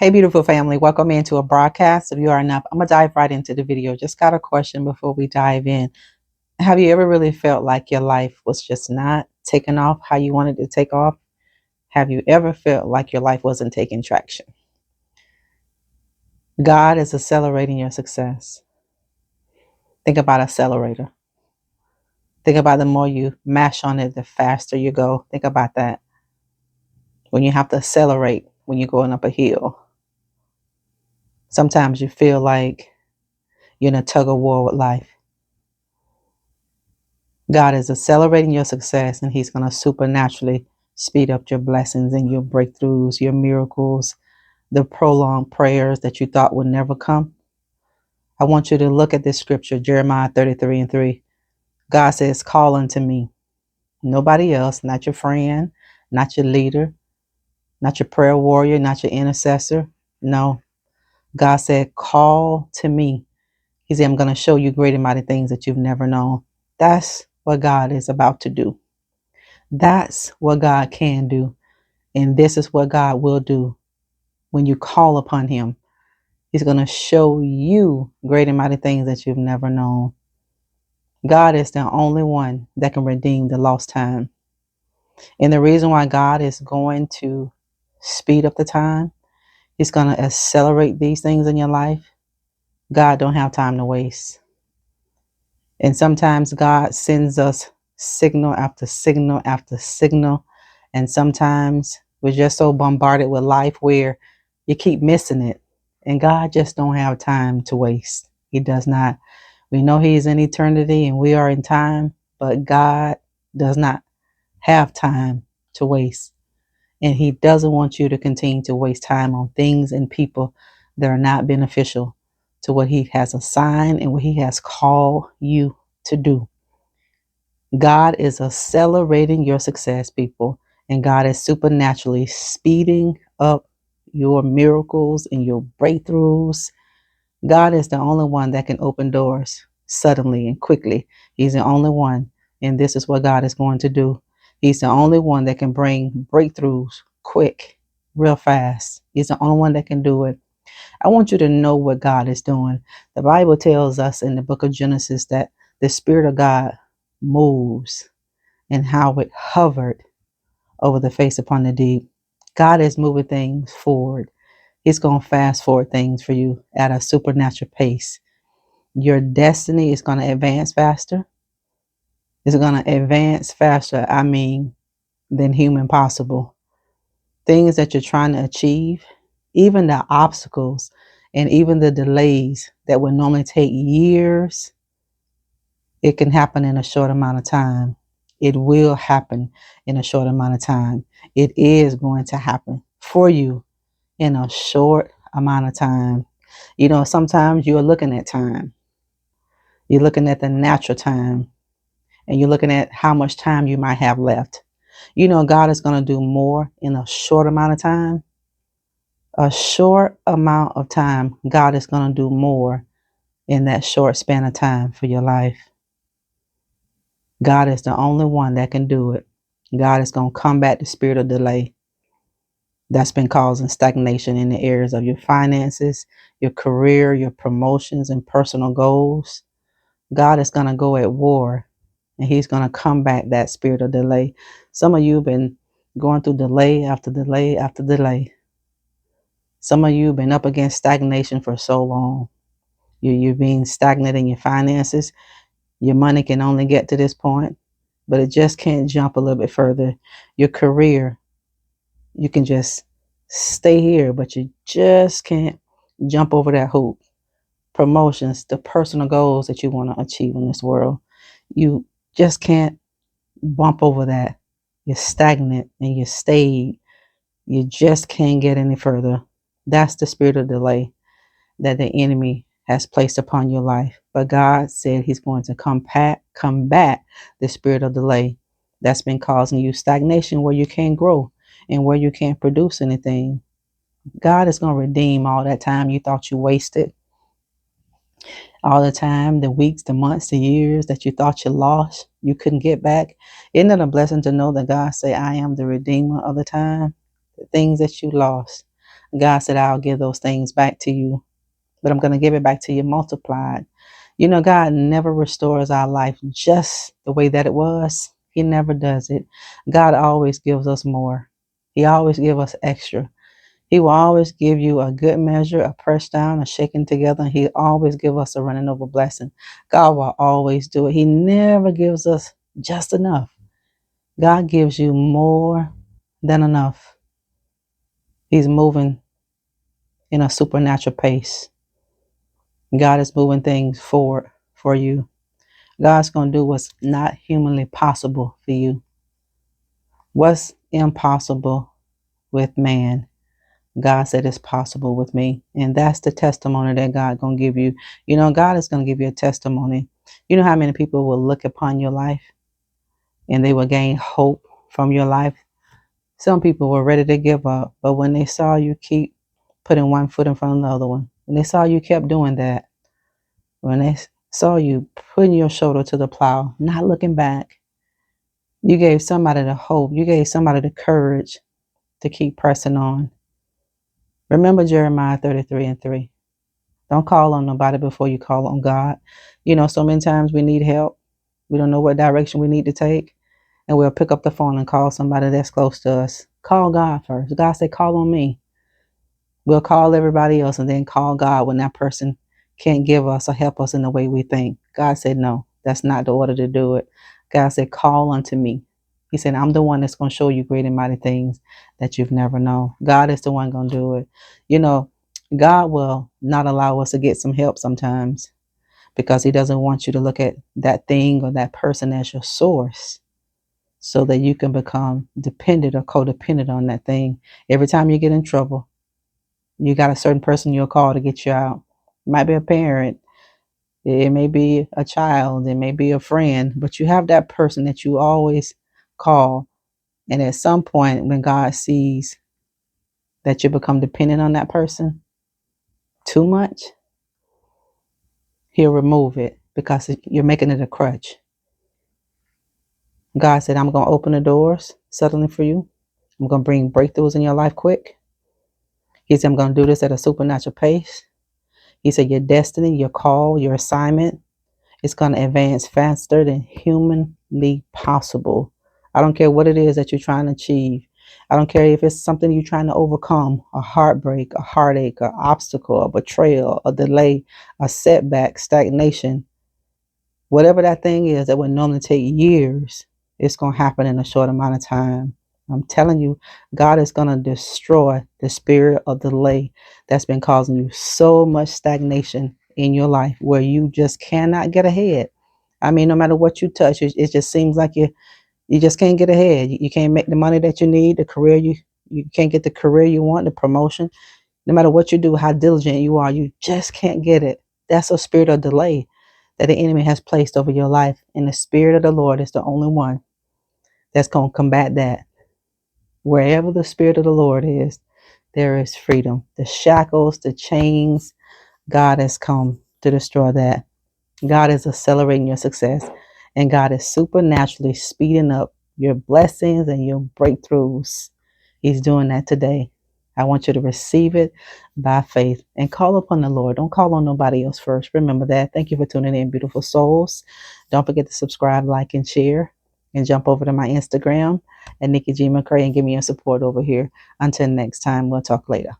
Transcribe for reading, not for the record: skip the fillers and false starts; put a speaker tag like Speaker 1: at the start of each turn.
Speaker 1: Hey, beautiful family. Welcome into a broadcast. If you are enough, I'm going to dive right into the video. Just got a question before we dive in. Have you ever really felt like your life was just not taking off how you wanted to take off? Have you ever felt like your life wasn't taking traction? God is accelerating your success. Think about accelerator. Think about the more you mash on it, the faster you go. Think about that. When you have to accelerate when you're going up a hill, sometimes you feel like you're in a tug of war with life. God is accelerating your success, and He's going to supernaturally speed up your blessings and your breakthroughs, your miracles, the prolonged prayers that you thought would never come. I want you to look at this scripture, Jeremiah 33:3. God says, call unto me. Nobody else, not your friend, not your leader, not your prayer warrior, not your intercessor. No, God said, call to me. He said, I'm going to show you great and mighty things that you've never known. That's what God is about to do. That's what God can do. And this is what God will do when you call upon Him. He's going to show you great and mighty things that you've never known. God is the only one that can redeem the lost time. And the reason why God is going to speed up the time, He's going to accelerate these things in your life. God don't have time to waste. And sometimes God sends us signal after signal after signal. And sometimes we're just so bombarded with life where you keep missing it. And God just don't have time to waste. He does not. We know He's in eternity and we are in time, but God does not have time to waste. And He doesn't want you to continue to waste time on things and people that are not beneficial to what He has assigned and what He has called you to do. God is accelerating your success, people, and God is supernaturally speeding up your miracles and your breakthroughs. God is the only one that can open doors suddenly and quickly. He's the only one, and this is what God is going to do. He's the only one that can bring breakthroughs quick, real fast. He's the only one that can do it. I want you to know what God is doing. The Bible tells us in the book of Genesis that the Spirit of God moves and how it hovered over the face upon the deep. God is moving things forward. He's going to fast forward things for you at a supernatural pace. Your destiny is going to advance faster. It's going to advance faster, than human possible. Things that you're trying to achieve, even the obstacles and even the delays that would normally take years, it can happen in a short amount of time. It will happen in a short amount of time. It is going to happen for you in a short amount of time. You know, sometimes you're looking at time. You're looking at the natural time, and you're looking at how much time you might have left. You know, God is going to do more in a short amount of time. A short amount of time, God is going to do more in that short span of time for your life. God is the only one that can do it. God is going to combat the spirit of delay that's been causing stagnation in the areas of your finances, your career, your promotions, and personal goals. God is going to go at war, and He's going to combat that spirit of delay. Some of you have been going through delay after delay after delay. Some of you have been up against stagnation for so long. You're being stagnant in your finances. Your money can only get to this point, but it just can't jump a little bit further. Your career, you can just stay here, but you just can't jump over that hoop. Promotions, the personal goals that you want to achieve in this world, you just can't bump over that. You're stagnant and you're stayed. You just can't get any further. That's the spirit of delay that the enemy has placed upon your life. But God said He's going to combat the spirit of delay that's been causing you stagnation, where you can't grow and where you can't produce anything. God is going to redeem all that time you thought you wasted, all the time, the weeks, the months, the years that you thought you lost, you couldn't get back. Isn't it a blessing to know that God say, I am the redeemer of the time? The things that you lost, God said, I'll give those things back to you, but I'm going to give it back to you multiplied. You know, God never restores our life just the way that it was. He never does it. God always gives us more. He always gives us extra. He will always give you a good measure, a pressed down, a shaken together. And he always give us a running over blessing. God will always do it. He never gives us just enough. God gives you more than enough. He's moving in a supernatural pace. God is moving things forward for you. God's going to do what's not humanly possible for you. What's impossible with man, God said it's possible with me. And that's the testimony that God going to give you. You know, God is going to give you a testimony. You know how many people will look upon your life and they will gain hope from your life? Some people were ready to give up, but when they saw you keep putting one foot in front of the other one, when they saw you kept doing that, when they saw you putting your shoulder to the plow, not looking back, you gave somebody the hope. You gave somebody the courage to keep pressing on. Remember Jeremiah 33:3. Don't call on nobody before you call on God. You know, so many times we need help. We don't know what direction we need to take. And we'll pick up the phone and call somebody that's close to us. Call God first. God said, call on me. We'll call everybody else and then call God when that person can't give us or help us in the way we think. God said, no, that's not the order to do it. God said, call unto me. He said, I'm the one that's going to show you great and mighty things that you've never known. God is the one going to do it. You know, God will not allow us to get some help sometimes because he doesn't want you to look at that thing or that person as your source so that you can become dependent or codependent on that thing. Every time you get in trouble, you got a certain person you'll call to get you out. It might be a parent. It may be a child. It may be a friend. But you have that person that you always call. And at some point, when God sees that you become dependent on that person too much, he'll remove it because you're making it a crutch. God said, I'm going to open the doors suddenly for you. I'm going to bring breakthroughs in your life quick. He said, I'm going to do this at a supernatural pace. He said, your destiny, your call, your assignment, it's going to advance faster than humanly possible. I don't care what it is that you're trying to achieve. I don't care if it's something you're trying to overcome, a heartbreak, a heartache, an obstacle, a betrayal, a delay, a setback, stagnation. Whatever that thing is that would normally take years, it's going to happen in a short amount of time. I'm telling you, God is going to destroy the spirit of delay that's been causing you so much stagnation in your life where you just cannot get ahead. I mean, no matter what you touch, it just seems like you just can't get ahead. You can't make the money that you need, the career you can't get the career you want, the promotion. No matter what you do, how diligent you are, you just can't get it. That's a spirit of delay that the enemy has placed over your life. And the spirit of the Lord is the only one that's going to combat that. Wherever the spirit of the Lord is, there is freedom. The shackles, the chains, God has come to destroy that. God is accelerating your success, and God is supernaturally speeding up your blessings and your breakthroughs. He's doing that today. I want you to receive it by faith and call upon the Lord. Don't call on nobody else first. Remember that. Thank you for tuning in, beautiful souls. Don't forget to subscribe, like, and share. And jump over to my Instagram at Nikki Mccray and give me your support over here. Until next time, we'll talk later.